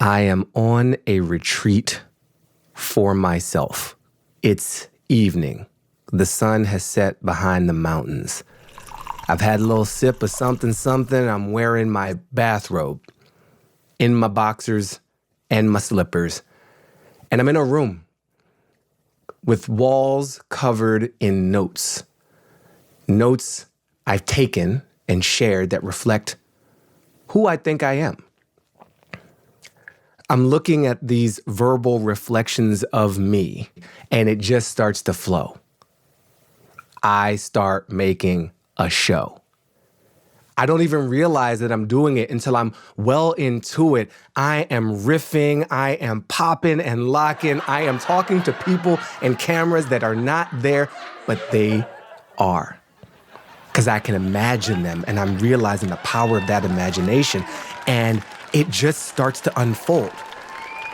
I am on a retreat for myself. It's evening. The sun has set behind the mountains. I've had a little sip of something. I'm wearing my bathrobe in my boxers and my slippers. And I'm in a room with walls covered in notes. Notes I've taken and shared that reflect who I think I am. I'm looking at these verbal reflections of me, and it just starts to flow. I start making a show. I don't even realize that I'm doing it until I'm well into it. I am riffing, I am popping and locking, I am talking to people and cameras that are not there, but they are. Because I can imagine them, and I'm realizing the power of that imagination, and it just starts to unfold.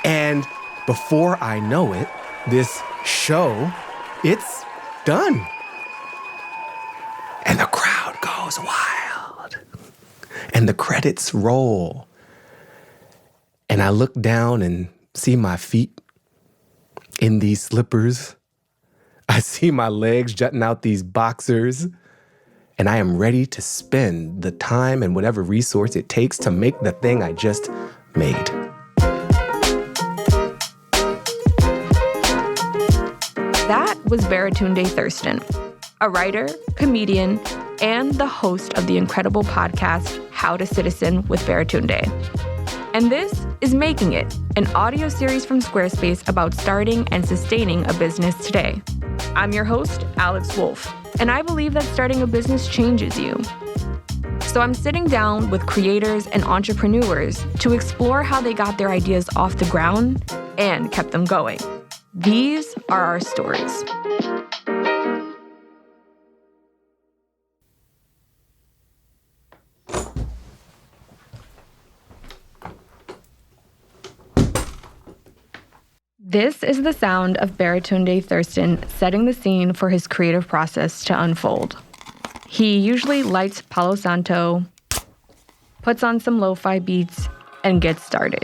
And before I know it, this show, it's done. And the crowd goes wild. And the credits roll. And I look down and see my feet in these slippers. I see my legs jutting out these boxers. And I am ready to spend the time and whatever resource it takes to make the thing I just made. That was Baratunde Thurston, a writer, comedian, and the host of the incredible podcast, How to Citizen with Baratunde. And this is Making It, an audio series from Squarespace about starting and sustaining a business today. I'm your host, Alex Wolf, and I believe that starting a business changes you. So I'm sitting down with creators and entrepreneurs to explore how they got their ideas off the ground and kept them going. These are our stories. This is the sound of Baratunde Thurston setting the scene for his creative process to unfold. He usually lights Palo Santo, puts on some lo-fi beats, and gets started.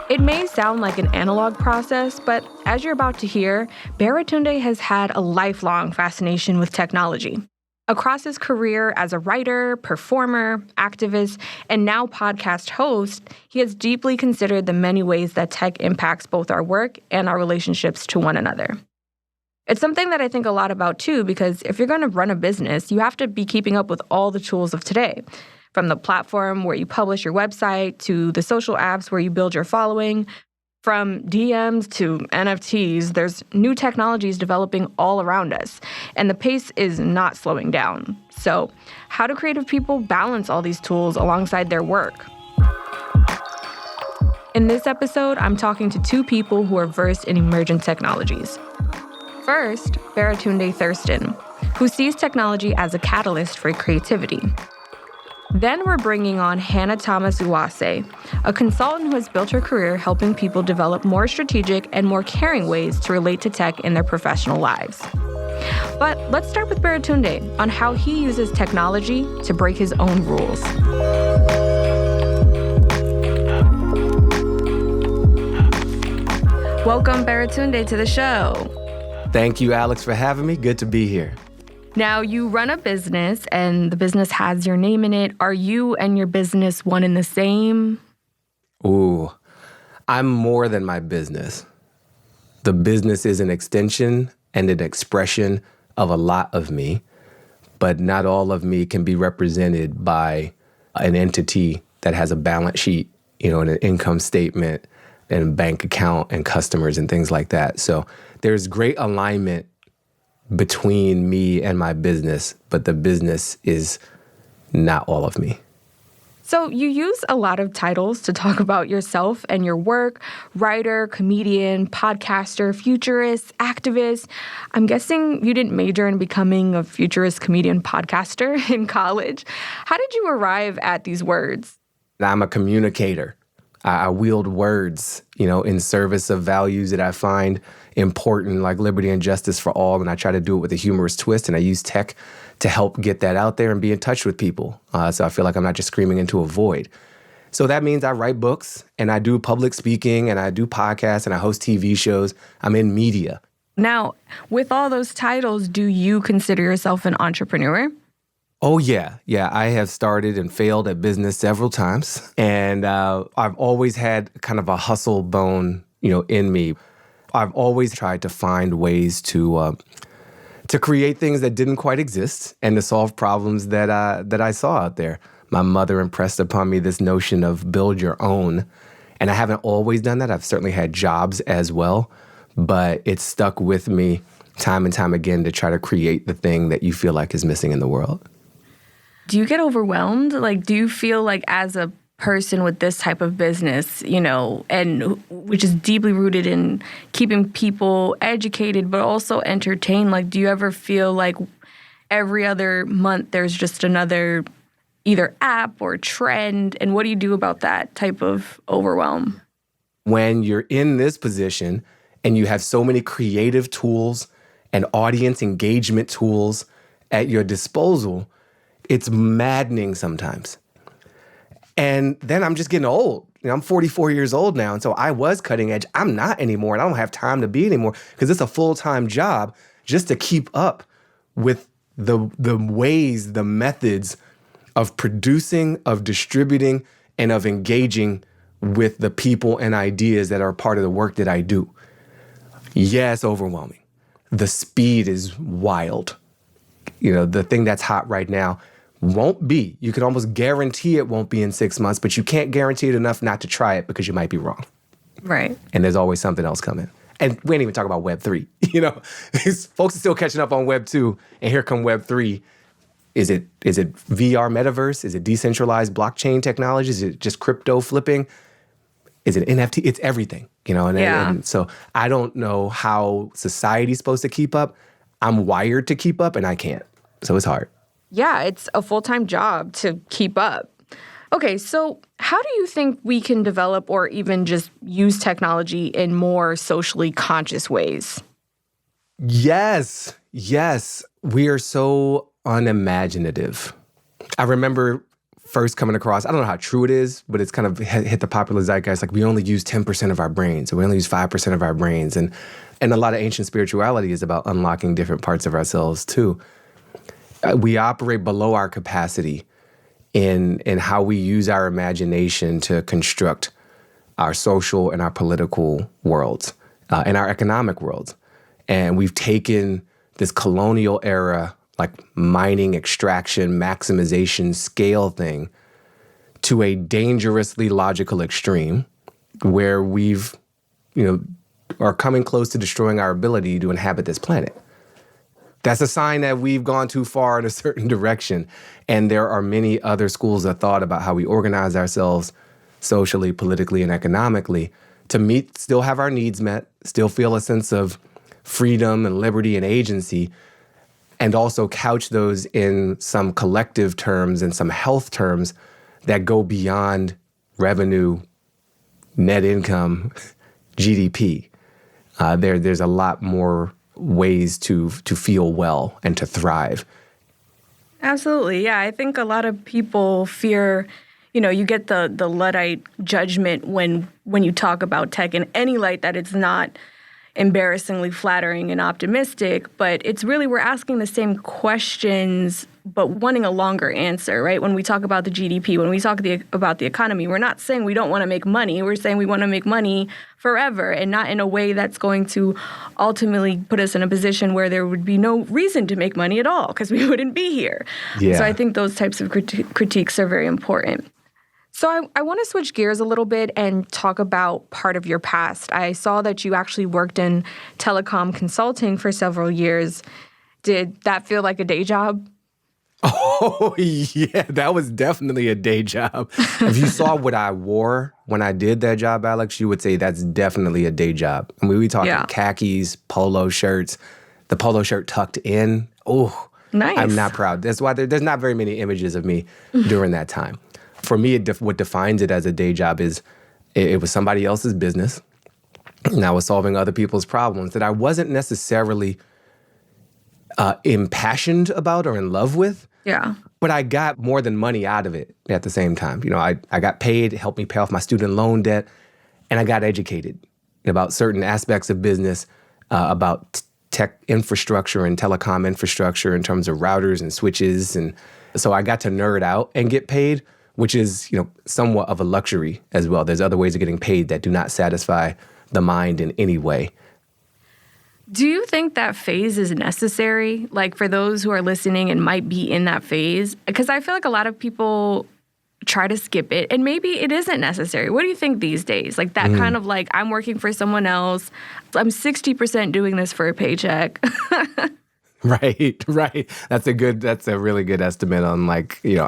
It may sound like an analog process, but as you're about to hear, Baratunde has had a lifelong fascination with technology. Across his career as a writer, performer, activist, and now podcast host, he has deeply considered the many ways that tech impacts both our work and our relationships to one another. It's something that I think a lot about too, because if you're going to run a business, you have to be keeping up with all the tools of today. From the platform where you publish your website to the social apps where you build your following, from DMs to NFTs, there's new technologies developing all around us, and the pace is not slowing down. So, how do creative people balance all these tools alongside their work? In this episode, I'm talking to two people who are versed in emergent technologies. First, Baratunde Thurston, who sees technology as a catalyst for creativity. Then we're bringing on Hanna Thomas-Uose, a consultant who has built her career helping people develop more strategic and more caring ways to relate to tech in their professional lives. But let's start with Baratunde on how he uses technology to break his own rules. Welcome, Baratunde, to the show. Thank you, Alex, for having me. Good to be here. Now, you run a business, and the business has your name in it. Are you and your business one and the same? Ooh, I'm more than my business. The business is an extension and an expression of a lot of me, but not all of me can be represented by an entity that has a balance sheet, and an income statement and a bank account and customers and things like that. So there's great alignment between me and my business, but the business is not all of me. So you use a lot of titles to talk about yourself and your work: writer, comedian, podcaster, futurist, activist. I'm guessing you didn't major in becoming a futurist, comedian, podcaster in college. How did you arrive at these words? I'm a communicator. I wield words, in service of values that I find important, like liberty and justice for all. And I try to do it with a humorous twist. And I use tech to help get that out there and be in touch with people. So I feel like I'm not just screaming into a void. So that means I write books and I do public speaking and I do podcasts and I host TV shows. I'm in media. Now, with all those titles, do you consider yourself an entrepreneur? Oh, yeah. Yeah, I have started and failed at business several times. And I've always had kind of a hustle bone, in me. I've always tried to find ways to create things that didn't quite exist and to solve problems that I saw out there. My mother impressed upon me this notion of build your own. And I haven't always done that. I've certainly had jobs as well. But it's stuck with me time and time again to try to create the thing that you feel like is missing in the world. Do you get overwhelmed? Like, do you feel like as a person with this type of business, and which is deeply rooted in keeping people educated, but also entertained, like, do you ever feel like every other month there's just another either app or trend? And what do you do about that type of overwhelm? When you're in this position and you have so many creative tools and audience engagement tools at your disposal, it's maddening sometimes. And then I'm just getting old. I'm 44 years old now, and so I was cutting edge. I'm not anymore, and I don't have time to be anymore because it's a full-time job just to keep up with the ways, the methods of producing, of distributing, and of engaging with the people and ideas that are part of the work that I do. Yeah, it's overwhelming. The speed is wild. The thing that's hot right now won't be. You can almost guarantee it won't be in 6 months, but you can't guarantee it enough not to try it because you might be wrong. Right. And there's always something else coming. And we ain't even talk about Web 3. Folks are still catching up on Web 2, and here come Web 3. Is it VR metaverse? Is it decentralized blockchain technology? Is it just crypto flipping? Is it NFT? It's everything, And so I don't know how society's supposed to keep up. I'm wired to keep up, and I can't. So it's hard. Yeah, it's a full-time job to keep up. Okay, so how do you think we can develop or even just use technology in more socially conscious ways? Yes. We are so unimaginative. I remember first coming across, I don't know how true it is, but it's kind of hit the popular zeitgeist, like we only use 10% of our brains, or we only use 5% of our brains. And a lot of ancient spirituality is about unlocking different parts of ourselves too. We operate below our capacity in how we use our imagination to construct our social and our political worlds and our economic worlds. And we've taken this colonial era, like mining, extraction, maximization, scale thing to a dangerously logical extreme where we've, are coming close to destroying our ability to inhabit this planet. That's a sign that we've gone too far in a certain direction. And there are many other schools of thought about how we organize ourselves socially, politically, and economically to still have our needs met, still feel a sense of freedom and liberty and agency, and also couch those in some collective terms and some health terms that go beyond revenue, net income, GDP. There's a lot more ways to feel well and to thrive. Absolutely. Yeah, I think a lot of people fear, you get the Luddite judgment when you talk about tech in any light that it's not embarrassingly flattering and optimistic, but it's really we're asking the same questions but wanting a longer answer, right? When we talk about the GDP, when we talk about the economy, we're not saying we don't want to make money. We're saying we want to make money forever and not in a way that's going to ultimately put us in a position where there would be no reason to make money at all because we wouldn't be here. Yeah. So I think those types of critiques are very important. So I want to switch gears a little bit and talk about part of your past. I saw that you actually worked in telecom consulting for several years. Did that feel like a day job? Oh, yeah, that was definitely a day job. If you saw what I wore when I did that job, Alex, you would say that's definitely a day job. I mean, we talking khakis, polo shirts, the polo shirt tucked in. Oh, nice. I'm not proud. That's why there's not very many images of me during that time. For me, what defines it as a day job is it was somebody else's business, and I was solving other people's problems that I wasn't necessarily impassioned about or in love with, Yeah. But I got more than money out of it at the same time. I got paid, it helped me pay off my student loan debt, and I got educated about certain aspects of business, about tech infrastructure and telecom infrastructure in terms of routers and switches. And so I got to nerd out and get paid, which is, somewhat of a luxury as well. There's other ways of getting paid that do not satisfy the mind in any way. Do you think that phase is necessary? Like for those who are listening and might be in that phase? Because I feel like a lot of people try to skip it and maybe it isn't necessary. What do you think these days? Like that kind of like, I'm working for someone else. I'm 60% doing this for a paycheck. Right. That's a really good estimate on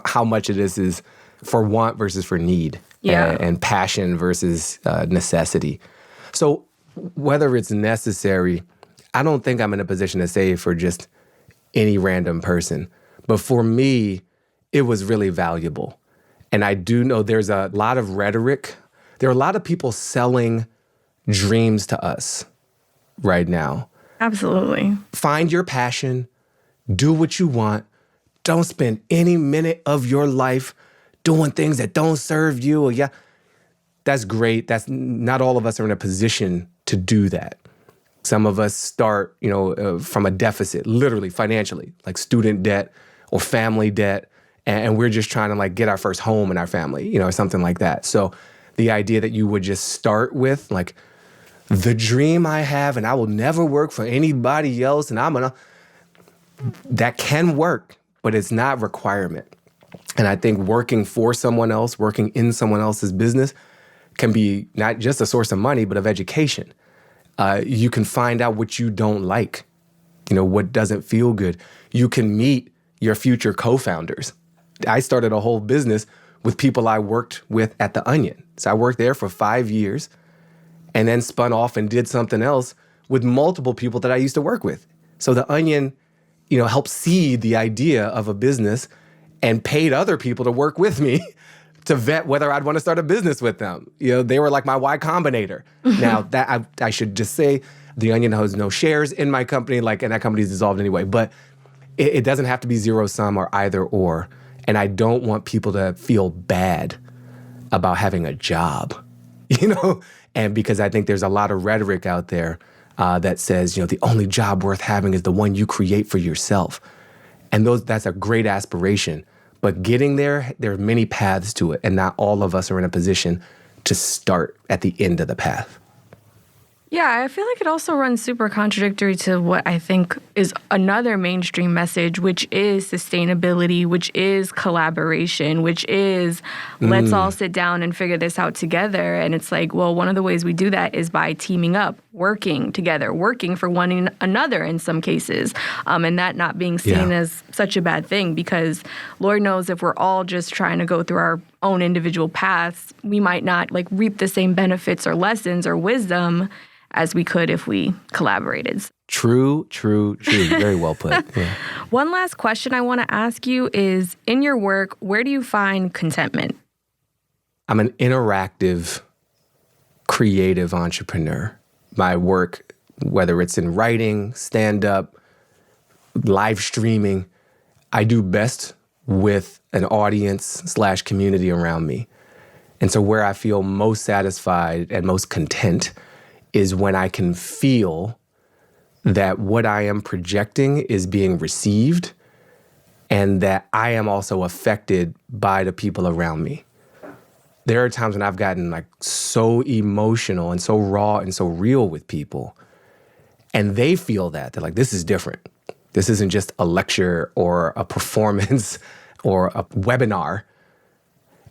how much of this is for want versus for need. Yeah. And passion versus necessity. So whether it's necessary, I don't think I'm in a position to say for just any random person. But for me, it was really valuable. And I do know there's a lot of rhetoric. There are a lot of people selling dreams to us right now. Absolutely. Find your passion. Do what you want. Don't spend any minute of your life doing things that don't serve you. Yeah, that's great. That's not all of us are in a position to do that. Some of us start, from a deficit, literally financially, like student debt or family debt. And we're just trying to get our first home in our family, or something like that. So the idea that you would just start with the dream I have and I will never work for anybody else and that can work, but it's not a requirement. And I think working for someone else, working in someone else's business can be not just a source of money, but of education. You can find out what you don't like, what doesn't feel good. You can meet your future co-founders. I started a whole business with people I worked with at The Onion. So I worked there for 5 years and then spun off and did something else with multiple people that I used to work with. So The Onion, helped seed the idea of a business and paid other people to work with me to vet whether I'd want to start a business with them. They were like my Y Combinator. Now, that I should just say, The Onion has no shares in my company, and that company's dissolved anyway. But it doesn't have to be zero sum or either or. And I don't want people to feel bad about having a job, And because I think there's a lot of rhetoric out there that says, the only job worth having is the one you create for yourself. And that's a great aspiration. But getting there are many paths to it. And not all of us are in a position to start at the end of the path. Yeah, I feel like it also runs super contradictory to what I think is another mainstream message, which is sustainability, which is collaboration, which is let's all sit down and figure this out together. And it's like, well, one of the ways we do that is by teaming up, working together, working for one another in some cases, and that not being seen as such a bad thing because Lord knows if we're all just trying to go through our own individual paths, we might not reap the same benefits or lessons or wisdom as we could if we collaborated. True. Very well put. Yeah. One last question I want to ask you is, in your work, where do you find contentment? I'm an interactive, creative entrepreneur. My work, whether it's in writing, stand-up, live streaming, I do best with an audience/community around me. And so where I feel most satisfied and most content is when I can feel that what I am projecting is being received and that I am also affected by the people around me. There are times when I've gotten so emotional and so raw and so real with people, and they feel that. They're like, this is different. This isn't just a lecture or a performance or a webinar.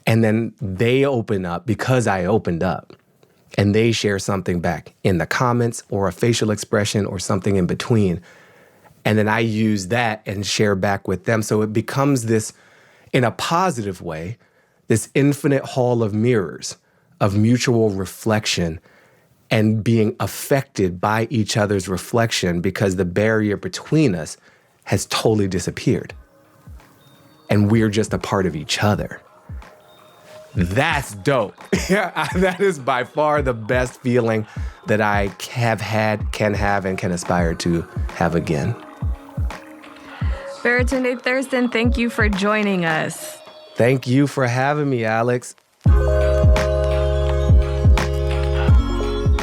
And then they open up because I opened up. And they share something back in the comments or a facial expression or something in between. And then I use that and share back with them. So it becomes this, in a positive way, this infinite hall of mirrors of mutual reflection and being affected by each other's reflection because the barrier between us has totally disappeared. And we're just a part of each other. That's dope. That is by far the best feeling that I have had, can have, and can aspire to have again. Baratunde Thurston, thank you for joining us. Thank you for having me, Alex.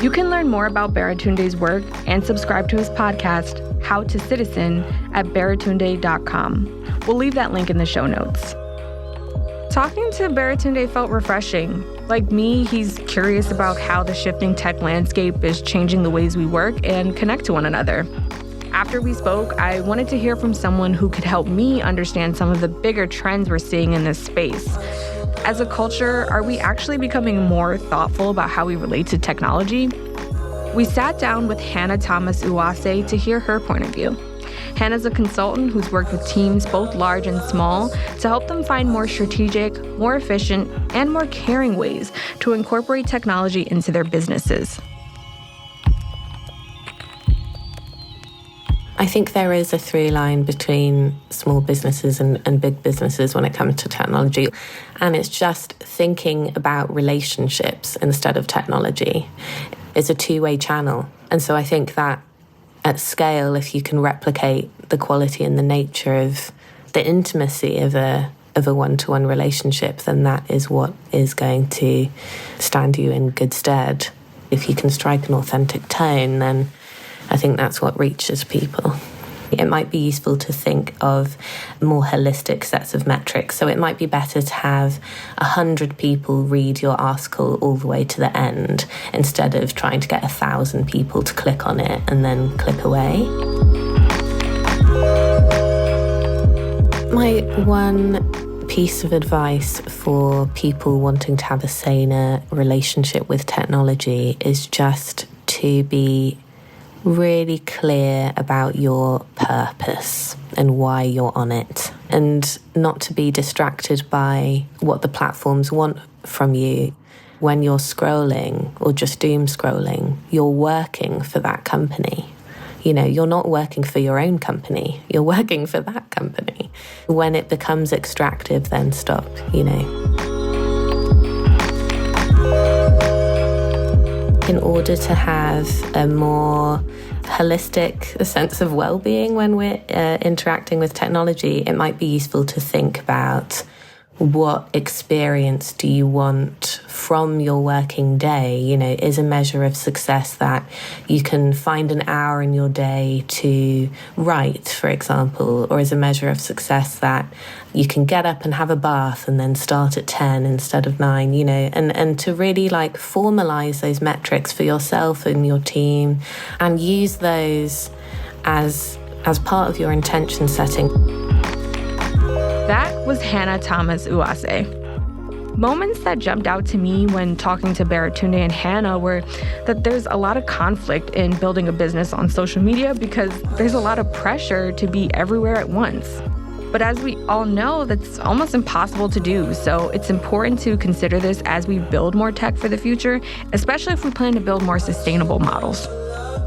You can learn more about Baratunde's work and subscribe to his podcast, How to Citizen, at baratunde.com. We'll leave that link in the show notes. Talking to Baratunde felt refreshing. Like me, he's curious about how the shifting tech landscape is changing the ways we work and connect to one another. After we spoke, I wanted to hear from someone who could help me understand some of the bigger trends we're seeing in this space. As a culture, are we actually becoming more thoughtful about how we relate to technology? We sat down with Hanna Thomas-Uose to hear her point of view. Hanna's a consultant who's worked with teams both large and small to help them find more strategic, more efficient, and more caring ways to incorporate technology into their businesses. I think there is a through line between small businesses and big businesses when it comes to technology. And it's just thinking about relationships instead of technology. It's a two-way channel. And so I think that at scale, if you can replicate the quality and the nature of the intimacy of a one-to-one relationship, then that is what is going to stand you in good stead. If you can strike an authentic tone, then I think that's what reaches people. It might be useful to think of more holistic sets of metrics. So it might be better to have 100 people read your article all the way to the end instead of trying to get 1,000 people to click on it and then click away. My one piece of advice for people wanting to have a saner relationship with technology is just to be really clear about your purpose and why you're on it, and not to be distracted by what the platforms want from you. When you're scrolling or just doom scrolling, you're working for that company. You know, you're not working for your own company, you're working for that company. When it becomes extractive, then stop, you know. In order to have a more holistic sense of well-being when we're interacting with technology, it might be useful to think about what experience do you want from your working day. You know, is a measure of success that you can find an hour in your day to write, for example, or is a measure of success that you can get up and have a bath and then start at 10 instead of 9, you know, and to really like formalize those metrics for yourself and your team and use those as part of your intention setting. That was Hanna Thomas-Uose. Moments that jumped out to me when talking to Baratunde and Hanna were that there's a lot of conflict in building a business on social media because there's a lot of pressure to be everywhere at once. But as we all know, that's almost impossible to do. So it's important to consider this as we build more tech for the future, especially if we plan to build more sustainable models.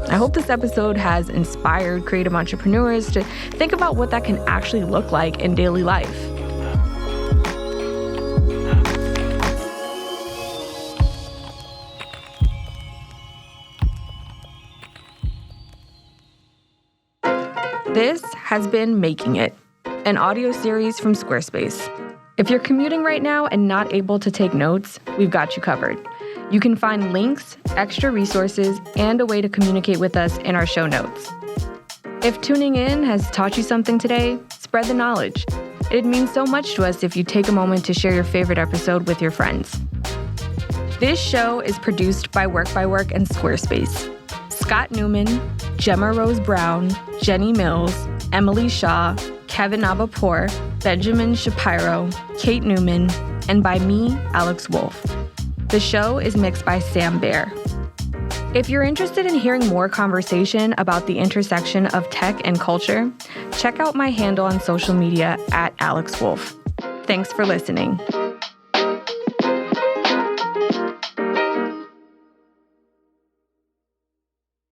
I hope this episode has inspired creative entrepreneurs to think about what that can actually look like in daily life. This has been Making It, an audio series from Squarespace. If you're commuting right now and not able to take notes, we've got you covered. You can find links, extra resources, and a way to communicate with us in our show notes. If tuning in has taught you something today, spread the knowledge. It means so much to us if you take a moment to share your favorite episode with your friends. This show is produced by Work and Squarespace. Scott Newman, Gemma Rose Brown, Jenny Mills, Emily Shaw, Kevin Abapour, Benjamin Shapiro, Kate Newman, and by me, Alex Wolf. The show is mixed by Sam Baer. If you're interested in hearing more conversation about the intersection of tech and culture, check out my handle on social media @AlexWolf. Thanks for listening.